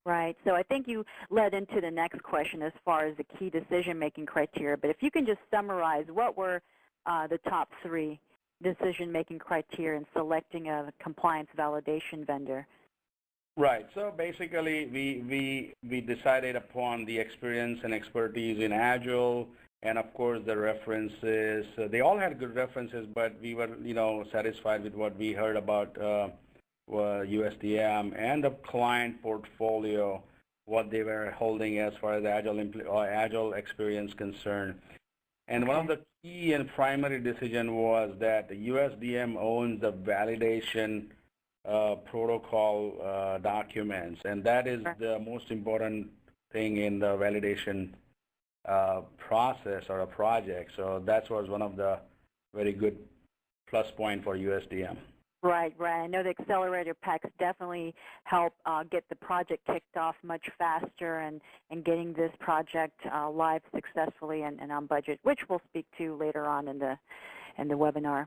Right. So I think you led into the next question as far as the key decision-making criteria. But if you can just summarize, what were the top three decision-making criteria in selecting a compliance validation vendor? Right. So basically, we decided upon the experience and expertise in Agile, and of course the references. They all had good references, but we were, satisfied with what we heard about USDM and the client portfolio, what they were holding as far as Agile experience concerned. And one of the key and primary decision was that the USDM owns the validation protocol documents, and that is the most important thing in the validation process or a project. So that was one of the very good plus point for USDM. Right, right. I know the accelerator packs definitely help get the project kicked off much faster and getting this project live successfully and on budget, which we'll speak to later on in the webinar.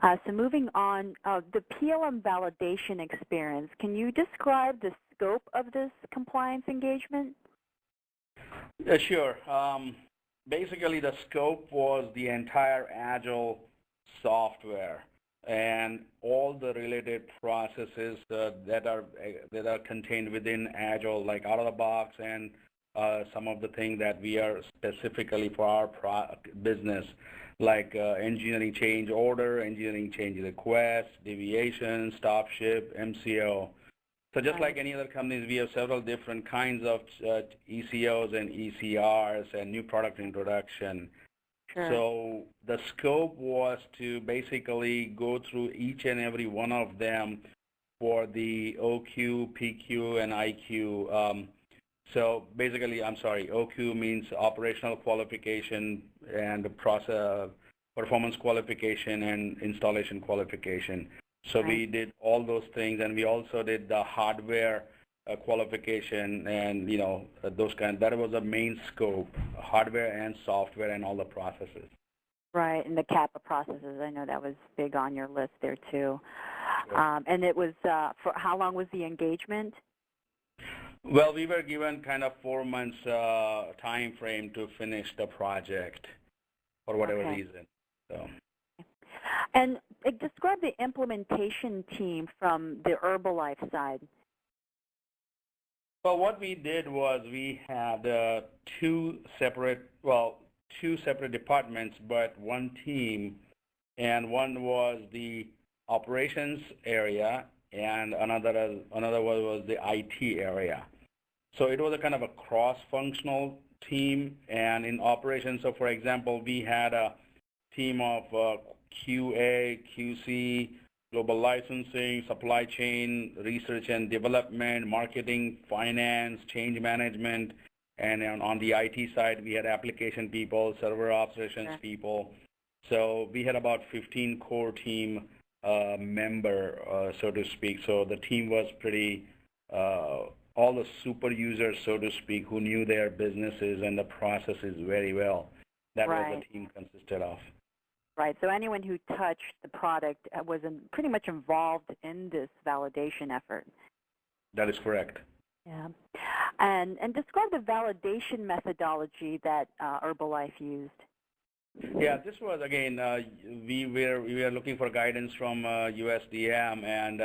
So moving on, the PLM validation experience, can you describe the scope of this compliance engagement? Sure. Basically, the scope was the entire Agile software and all the related processes that are contained within Agile, like out of the box, and some of the things that we are specifically for our business, like engineering change order, engineering change request, deviation, stop ship, MCO. So just like any other companies, we have several different kinds of ECOs and ECRs and new product introduction. Sure. So the scope was to basically go through each and every one of them for the OQ, PQ, and IQ. So basically, OQ means operational qualification and process performance qualification and installation qualification. So we did all those things, and we also did the hardware qualification and, those kind. That was the main scope, hardware and software and all the processes. Right, and the Kappa processes. I know that was big on your list there, too. Sure. And it was, for how long was the engagement? Well, we were given kind of 4 months time frame to finish the project for whatever reason. So. And describe the implementation team from the Herbalife side. Well, what we did was we had two separate departments, but one team, and one was the operations area, and another was the IT area. So it was a kind of a cross-functional team, and in operations, so for example, we had a team of QA, QC, global licensing, supply chain, research and development, marketing, finance, change management, and on the IT side, we had application people, server operations people. So we had about 15 core team member, so to speak. So the team was pretty, all the super users, so to speak, who knew their businesses and the processes very well. That was the team consisted of. Right. So anyone who touched the product was pretty much involved in this validation effort. That is correct. Yeah. And describe the validation methodology that Herbalife used. Yeah, this was, again, we were looking for guidance from USDM and,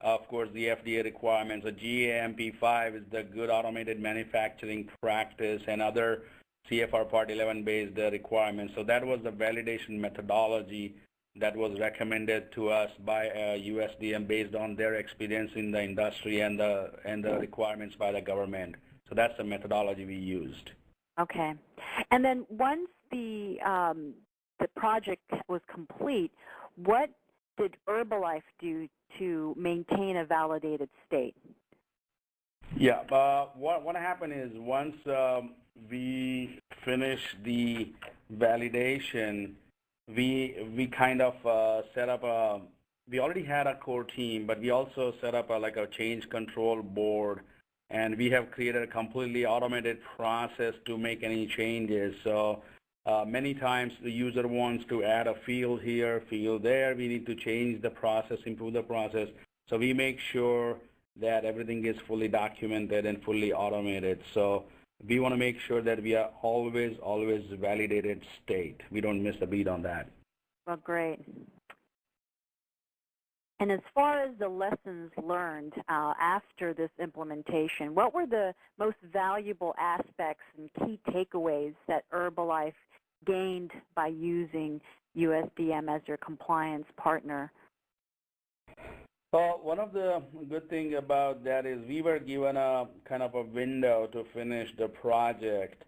of course, the FDA requirements. The GAMP5 is the Good Automated Manufacturing Practice, and other CFR Part 11 based requirements. So that was the validation methodology that was recommended to us by USDM based on their experience in the industry and the requirements by the government. So that's the methodology we used. Okay. And then once the project was complete, what did Herbalife do to maintain a validated state? Yeah, what happened is once we finished the validation, we kind of set up we already had a core team, but we also set up like a change control board, and we have created a completely automated process to make any changes. So many times the user wants to add a field here, field there. We need to change the process, improve the process. So we make sure that everything is fully documented and fully automated. So we want to make sure that we are always validated state. We don't miss a beat on that. Well, great. And as far as the lessons learned after this implementation, what were the most valuable aspects and key takeaways that Herbalife gained by using USDM as your compliance partner? Well, one of the good things about that is we were given a kind of a window to finish the project,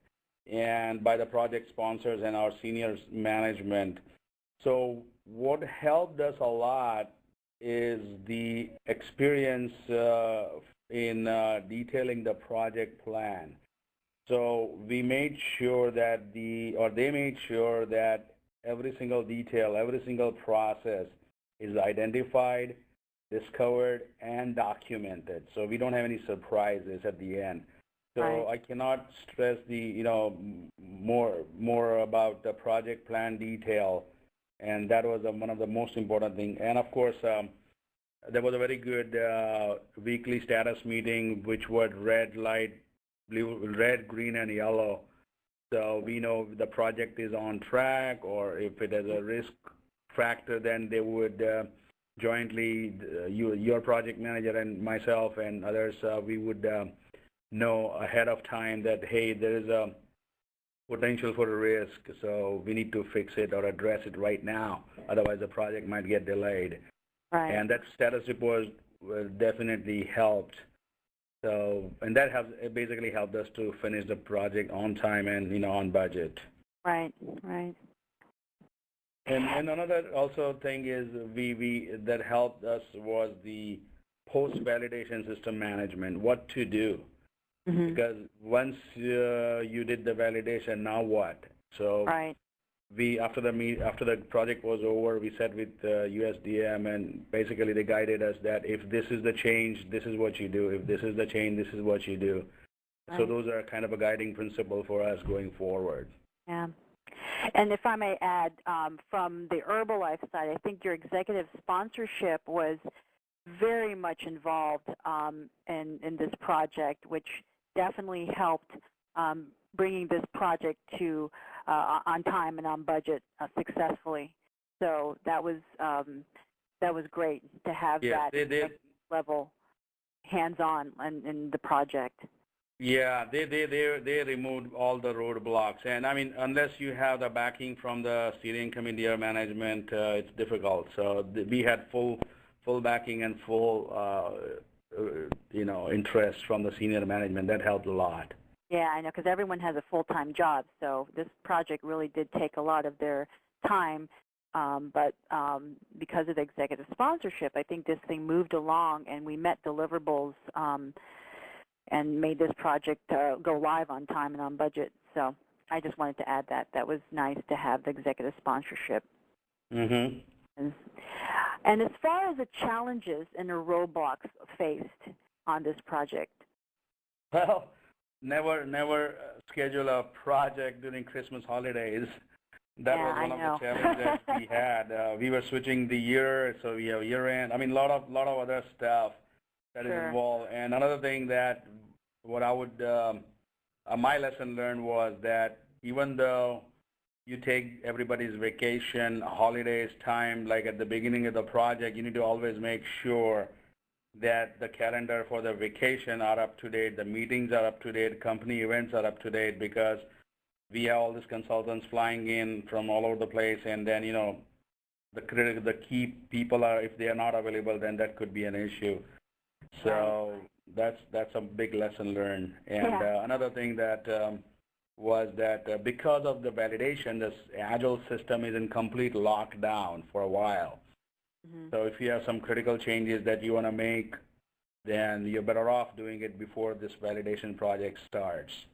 and by the project sponsors and our senior management. So what helped us a lot is the experience in detailing the project plan. So we made sure that they made sure that every single detail, every single process is identified, discovered, and documented. So we don't have any surprises at the end. So right. I cannot stress more about the project plan detail, and that was one of the most important things. And of course, there was a very good weekly status meeting, which was red, light, blue, red, green, and yellow. So we know if the project is on track, or if it has a risk factor, then they would jointly, your project manager and myself and others, we would know ahead of time that, hey, there is a potential for a risk, so we need to fix it or address it right now. Otherwise, the project might get delayed. Right. And that status report definitely helped. So, and that basically helped us to finish the project on time and on budget. Right. Right. And another also thing is that helped us was the post-validation system management, what to do. Mm-hmm. Because once you did the validation, now what? So right. After the project was over, we sat with USDM, and basically they guided us that if this is the change, this is what you do. If this is the change, this is what you do. Right. So those are kind of a guiding principle for us going forward. Yeah. And if I may add, from the Herbalife side, I think your executive sponsorship was very much involved in this project, which definitely helped bringing this project to on time and on budget successfully. So that was great to have that level hands-on in the project. Yeah, they removed all the roadblocks, and I mean, unless you have the backing from the steering committee or management, it's difficult. So we had full backing and full interest from the senior management. That helped a lot. Yeah, I know, because everyone has a full-time job, so this project really did take a lot of their time. But because of the executive sponsorship, I think this thing moved along, and we met deliverables. And made this project go live on time and on budget. So I just wanted to add that. That was nice to have the executive sponsorship. Mm-hmm. And as far as the challenges and the roadblocks faced on this project? Well, never schedule a project during Christmas holidays. That was one of the challenges that we had. We were switching the year, so we have year-end. I mean, a lot of other stuff that is involved. And another thing that what I would, my lesson learned was that even though you take everybody's vacation, holidays, time, like at the beginning of the project, you need to always make sure that the calendar for the vacation are up to date, the meetings are up to date, company events are up to date, because we have all these consultants flying in from all over the place, and then, the key people are, if they are not available, then that could be an issue. So that's a big lesson learned. And another thing that was that because of the validation, this Agile system is in complete lockdown for a while. Mm-hmm. So if you have some critical changes that you want to make, then you're better off doing it before this validation project starts.